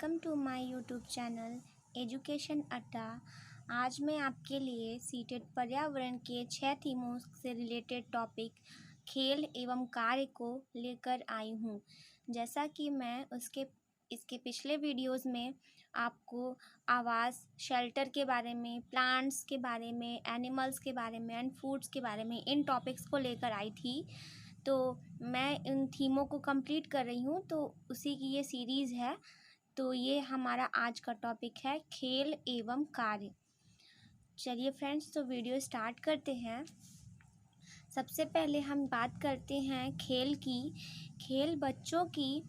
Welcome to my YouTube channel education Adda. आज मैं आपके लिए सीटेड पर्यावरण के 6 थीमों से रिलेटेड टॉपिक खेल एवं कार्य को लेकर आई हूँ। जैसा कि मैं इसके पिछले वीडियोस में आपको आवास, शेल्टर के बारे में, प्लांट्स के बारे में, एनिमल्स के बारे में एंड फूड्स के बारे में इन टॉपिक्स को लेकर आई थी। तो मैं इन थीमों को कंप्लीट कर रही हूँ, तो उसी की ये सीरीज़ है। तो ये हमारा आज का टॉपिक है खेल एवं कार्य। चलिए फ्रेंड्स, तो वीडियो स्टार्ट करते हैं। सबसे पहले हम बात करते हैं खेल की। खेल बच्चों की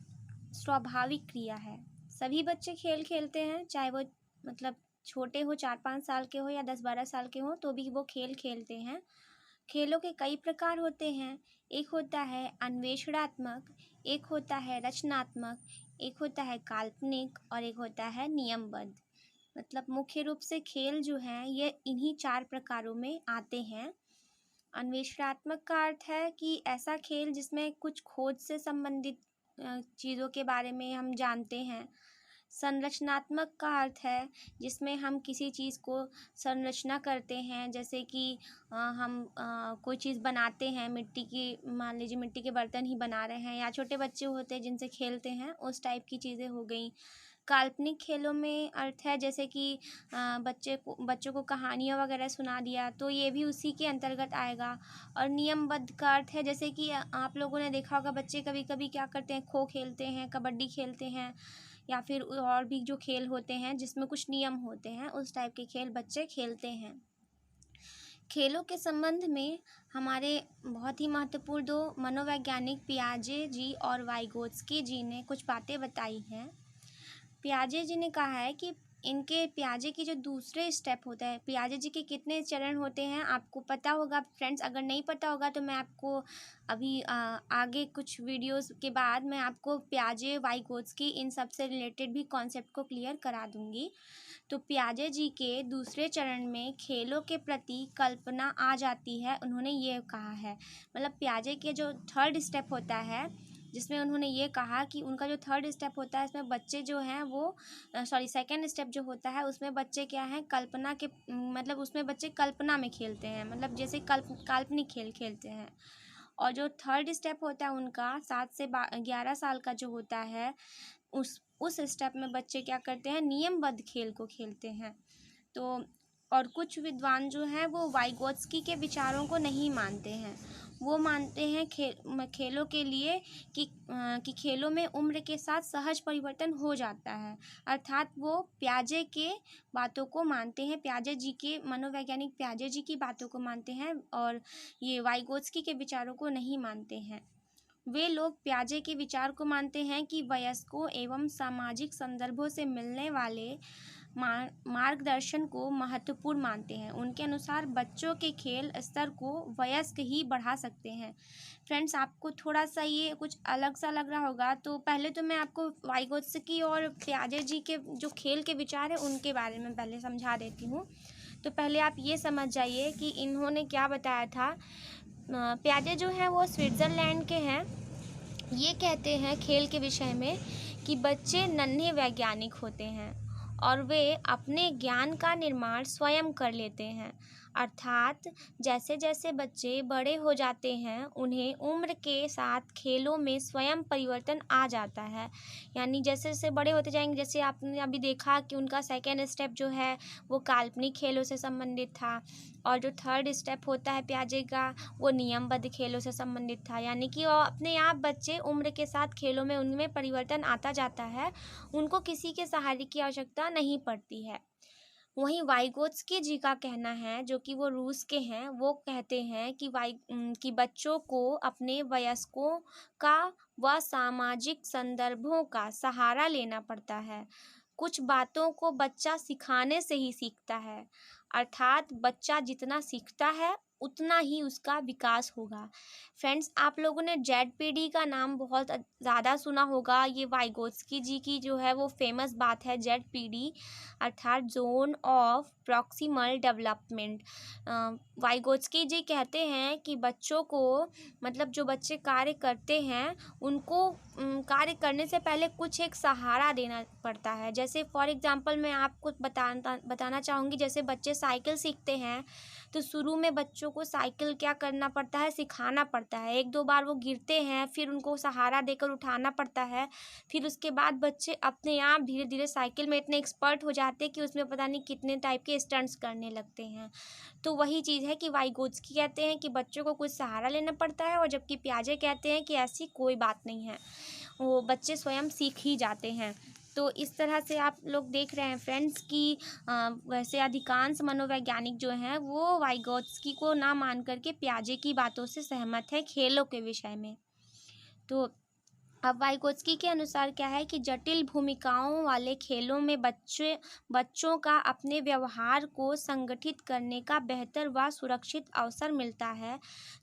स्वाभाविक क्रिया है। सभी बच्चे खेल खेलते हैं, चाहे वो छोटे हो, 4-5 साल के हो या 10-12 साल के हो, तो भी वो खेल खेलते हैं। खेलों के कई प्रकार होते हैं। एक होता है अन्वेषणात्मक, एक होता है रचनात्मक, एक होता है काल्पनिक और एक होता है नियमबद्ध। मुख्य रूप से खेल जो हैं ये इन्हीं 4 प्रकारों में आते हैं। अन्वेषणात्मक का अर्थ है कि ऐसा खेल जिसमें कुछ खोज से संबंधित चीज़ों के बारे में हम जानते हैं। संरचनात्मक का अर्थ है जिसमें हम किसी चीज़ को संरचना करते हैं, जैसे कि हम कोई चीज़ बनाते हैं, मिट्टी की, मान लीजिए मिट्टी के बर्तन ही बना रहे हैं, या छोटे बच्चे होते हैं जिनसे खेलते हैं, उस टाइप की चीज़ें हो गई। काल्पनिक खेलों में अर्थ है जैसे कि बच्चों को कहानियाँ वगैरह सुना दिया, तो ये भी उसी के अंतर्गत आएगा। और नियमबद्ध का अर्थ है जैसे कि आप लोगों ने देखा होगा, बच्चे कभी कभी क्या करते हैं, खो खेलते हैं, कबड्डी खेलते हैं, या फिर और भी जो खेल होते हैं जिसमें कुछ नियम होते हैं, उस टाइप के खेल बच्चे खेलते हैं। खेलों के संबंध में हमारे बहुत ही महत्वपूर्ण 2 मनोवैज्ञानिक पियाजे जी और वाइगोत्स्की जी ने कुछ बातें बताई हैं। पियाजे जी ने कहा है कि इनके पियाजे की जो दूसरे स्टेप होता है, पियाजे जी के कितने चरण होते हैं आपको पता होगा फ्रेंड्स। अगर नहीं पता होगा तो मैं आपको अभी आगे कुछ वीडियोस के बाद मैं आपको पियाजे, वाइगोत्स्की इन सब से रिलेटेड भी कॉन्सेप्ट को क्लियर करा दूंगी। तो पियाजे जी के दूसरे चरण में खेलों के प्रति कल्पना आ जाती है, उन्होंने ये कहा है। पियाजे के जो 3rd स्टेप होता है, जिसमें उन्होंने ये कहा कि उनका जो 3rd स्टेप होता है, इसमें बच्चे जो हैं वो 2nd स्टेप जो होता है उसमें बच्चे क्या हैं, कल्पना के उसमें बच्चे कल्पना में खेलते हैं, जैसे काल्पनिक खेल खेलते हैं। और जो 3rd स्टेप होता है उनका 7 से 11 साल का जो होता है, उस स्टेप में बच्चे क्या करते हैं, नियमबद्ध खेल को खेलते हैं। तो और कुछ विद्वान जो हैं वो वाइगोत्स्की के विचारों को नहीं मानते हैं। वो मानते हैं खेलों के लिए कि खेलों में उम्र के साथ सहज परिवर्तन हो जाता है, अर्थात वो पियाजे के बातों को मानते हैं, पियाजे जी के मनोवैज्ञानिक पियाजे जी की बातों को मानते हैं, और ये वाइगोत्स्की के विचारों को नहीं मानते हैं। वे लोग पियाजे के विचार को मानते हैं कि वयस्कों एवं सामाजिक संदर्भों से मिलने वाले मार्गदर्शन को महत्वपूर्ण मानते हैं। उनके अनुसार बच्चों के खेल स्तर को वयस्क ही बढ़ा सकते हैं। फ्रेंड्स, आपको थोड़ा सा ये कुछ अलग सा लग रहा होगा, तो पहले तो मैं आपको वाइगोत्स्की और पियाजे जी के जो खेल के विचार है उनके बारे में पहले समझा देती हूँ। तो पहले आप ये समझ जाइए कि इन्होंने क्या बताया था। पियाजे जो है वो स्विट्ज़रलैंड के हैं। ये कहते हैं खेल के विषय में कि बच्चे नन्हे वैज्ञानिक होते हैं और वे अपने ज्ञान का निर्माण स्वयं कर लेते हैं, अर्थात जैसे जैसे बच्चे बड़े हो जाते हैं उन्हें उम्र के साथ खेलों में स्वयं परिवर्तन आ जाता है। यानी जैसे जैसे बड़े होते जाएंगे, जैसे आपने अभी देखा कि उनका 2nd स्टेप जो है वो काल्पनिक खेलों से संबंधित था, और जो 3rd स्टेप होता है पियाजे का वो नियमबद्ध खेलों से संबंधित था। यानी कि वो अपने आप बच्चे उम्र के साथ खेलों में उनमें परिवर्तन आता जाता है, उनको किसी के सहारे की आवश्यकता नहीं पड़ती है। वहीं वाइगोत्स्की जी का कहना है, जो कि वो रूस के हैं, वो कहते हैं कि बच्चों को अपने वयस्कों का व सामाजिक संदर्भों का सहारा लेना पड़ता है। कुछ बातों को बच्चा सिखाने से ही सीखता है, अर्थात बच्चा जितना सीखता है उतना ही उसका विकास होगा। फ्रेंड्स, आप लोगों ने जेडपीडी का नाम बहुत ज़्यादा सुना होगा। ये वाइगोत्स्की जी की जो है वो फेमस बात है, जेडपीडी अर्थात zone of proximal development. Vygotsky ji कहते हैं कि बच्चों को, मतलब जो बच्चे कार्य करते हैं उनको कार्य करने से पहले कुछ एक सहारा देना पड़ता है। जैसे फॉर एग्जांपल मैं आपको बताना चाहूँगी, जैसे बच्चे साइकिल सीखते हैं तो शुरू में बच्चों को साइकिल क्या करना पड़ता है, सिखाना पड़ता है। 1-2 बार वो गिरते हैं, फिर उनको सहारा देकर उठाना पड़ता है। फिर उसके बाद बच्चे अपने आप धीरे धीरे साइकिल में इतने एक्सपर्ट हो जाते हैं कि उसमें पता नहीं कितने टाइप के स्टंट्स करने लगते हैं। तो वही चीज़ है कि वाइगोत्स्की कहते हैं कि बच्चों को कुछ सहारा लेना पड़ता है, और जबकि पियाजे कहते हैं कि ऐसी कोई बात नहीं है, वो बच्चे स्वयं सीख ही जाते हैं। तो इस तरह से आप लोग देख रहे हैं फ्रेंड्स कि वैसे अधिकांश मनोवैज्ञानिक जो हैं वो वाइगोत्स्की को ना मान करके पियाजे की बातों से सहमत है खेलों के विषय में। तो अब वाइगोत्स्की के अनुसार क्या है कि जटिल भूमिकाओं वाले खेलों में बच्चों का अपने व्यवहार को संगठित करने का बेहतर व सुरक्षित अवसर मिलता है,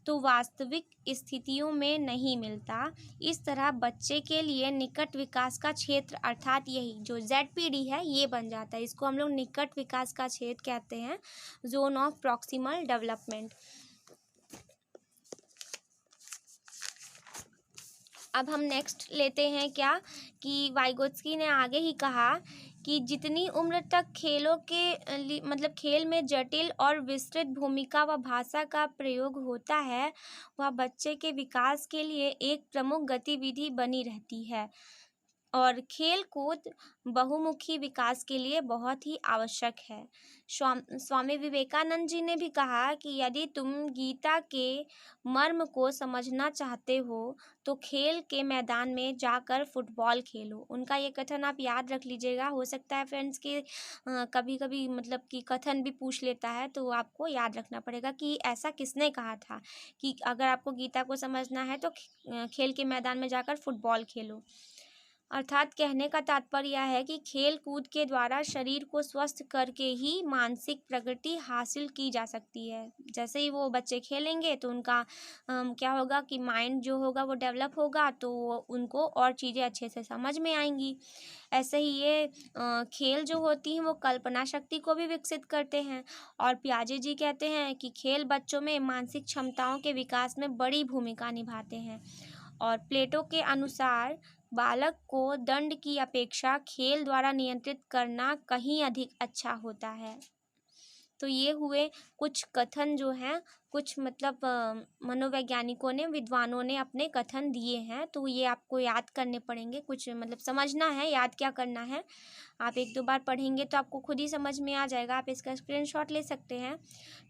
तो वास्तविक स्थितियों में नहीं मिलता। इस तरह बच्चे के लिए निकट विकास का क्षेत्र अर्थात यही जो जेडपीडी है ये बन जाता है। इसको हम लोग निकट विकास का क्षेत्र कहते हैं, जोन ऑफ प्रॉक्सिमल डेवलपमेंट। अब हम नेक्स्ट लेते हैं क्या कि वाइगोत्स्की ने आगे ही कहा कि जितनी उम्र तक खेलों के मतलब खेल में जटिल और विस्तृत भूमिका व भाषा का प्रयोग होता है, वह बच्चे के विकास के लिए एक प्रमुख गतिविधि बनी रहती है, और खेल कूद बहुमुखी विकास के लिए बहुत ही आवश्यक है। स्वामी विवेकानंद जी ने भी कहा कि यदि तुम गीता के मर्म को समझना चाहते हो तो खेल के मैदान में जाकर फुटबॉल खेलो। उनका ये कथन आप याद रख लीजिएगा। हो सकता है फ्रेंड्स कि कभी कभी मतलब कि कथन भी पूछ लेता है, तो आपको याद रखना पड़ेगा कि ऐसा किसने कहा था कि अगर आपको गीता को समझना है तो खेल के मैदान में जाकर फुटबॉल खेलो। अर्थात कहने का तात्पर्य यह है कि खेल कूद के द्वारा शरीर को स्वस्थ करके ही मानसिक प्रगति हासिल की जा सकती है। जैसे ही वो बच्चे खेलेंगे तो उनका क्या होगा कि माइंड जो होगा वो डेवलप होगा, तो उनको और चीज़ें अच्छे से समझ में आएंगी। ऐसे ही ये खेल जो होती हैं वो कल्पना शक्ति को भी विकसित करते हैं, और पियाजे जी कहते हैं कि खेल बच्चों में मानसिक क्षमताओं के विकास में बड़ी भूमिका निभाते हैं। और प्लेटो के अनुसार बालक को दंड की अपेक्षा खेल द्वारा नियंत्रित करना कहीं अधिक अच्छा होता है। तो ये हुए कुछ कथन जो हैं, कुछ मतलब मनोवैज्ञानिकों ने, विद्वानों ने अपने कथन दिए हैं, तो ये आपको याद करने पड़ेंगे। कुछ मतलब समझना है, याद क्या करना है, आप 1-2 बार पढ़ेंगे तो आपको खुद ही समझ में आ जाएगा। आप इसका स्क्रीनशॉट ले सकते हैं।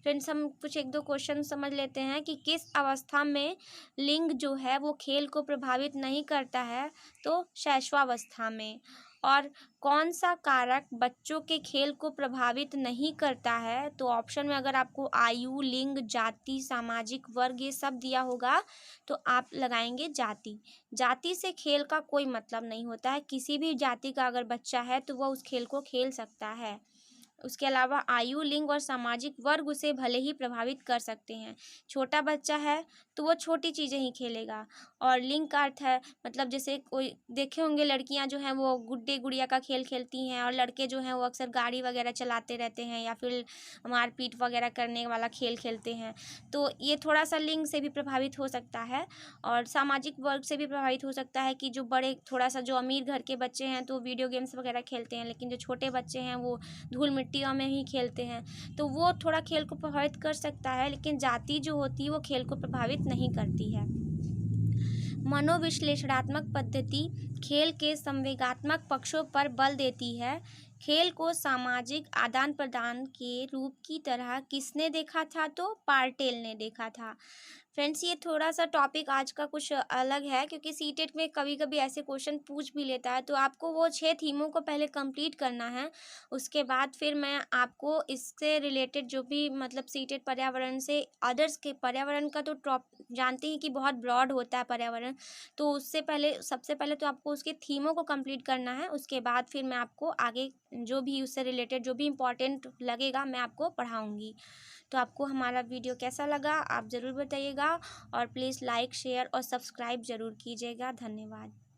फ्रेंड्स, हम कुछ 1-2 क्वेश्चन समझ लेते हैं कि किस अवस्था में लिंग जो है वो खेल को प्रभावित नहीं करता है, तो शैशवावस्था में। और कौन सा कारक बच्चों के खेल को प्रभावित नहीं करता है, तो ऑप्शन में अगर आपको आयु, लिंग, जाति, सामाजिक वर्ग ये सब दिया होगा तो आप लगाएंगे जाति। जाति से खेल का कोई मतलब नहीं होता है। किसी भी जाति का अगर बच्चा है तो वह उस खेल को खेल सकता है। उसके अलावा आयु, लिंग और सामाजिक वर्ग उसे भले ही प्रभावित कर सकते हैं। छोटा बच्चा है तो वो छोटी चीज़ें ही खेलेगा। और लिंग का अर्थ है मतलब जैसे कोई देखे होंगे लड़कियां जो हैं वो गुड्डे गुड़िया का खेल खेलती हैं, और लड़के जो हैं वो अक्सर गाड़ी वगैरह चलाते रहते हैं या फिर मारपीट वगैरह करने वाला खेल खेलते हैं। तो ये थोड़ा सा लिंग से भी प्रभावित हो सकता है, और सामाजिक वर्ग से भी प्रभावित हो सकता है कि जो बड़े थोड़ा सा जो अमीर घर के बच्चे हैं तो वीडियो गेम्स वगैरह खेलते हैं, लेकिन जो छोटे बच्चे हैं वो धूल मिट्टियों में ही खेलते हैं, तो वो थोड़ा खेल को प्रभावित कर सकता है। लेकिन जाति जो होती है वो खेल को प्रभावित नहीं करती है। मनोविश्लेषणात्मक पद्धति खेल के संवेगात्मक पक्षों पर बल देती है। खेल को सामाजिक आदान प्रदान के रूप की तरह किसने देखा था, तो पार्टेल ने देखा था। फ्रेंड्स, ये थोड़ा-सा टॉपिक आज का कुछ अलग है, क्योंकि सीटेट में कभी-कभी ऐसे क्वेश्चन पूछ भी लेता है, तो आपको वो 6 थीमों को पहले कंप्लीट करना है। उसके बाद फिर मैं आपको इससे रिलेटेड जो भी मतलब सीटेट पर्यावरण से अदर्स के पर्यावरण का तो टॉप जानते ही कि बहुत ब्रॉड होता है पर्यावरण। तो उससे पहले सबसे पहले तो आपको उसके थीमों को कंप्लीट करना है, उसके बाद फिर मैं आपको आगे जो भी उससे रिलेटेड जो भी इम्पोर्टेंट लगेगा मैं आपको पढ़ाऊँगी। तो आपको हमारा वीडियो कैसा लगा आप ज़रूर बताइएगा, और प्लीज़ लाइक, शेयर और सब्सक्राइब ज़रूर कीजिएगा। धन्यवाद।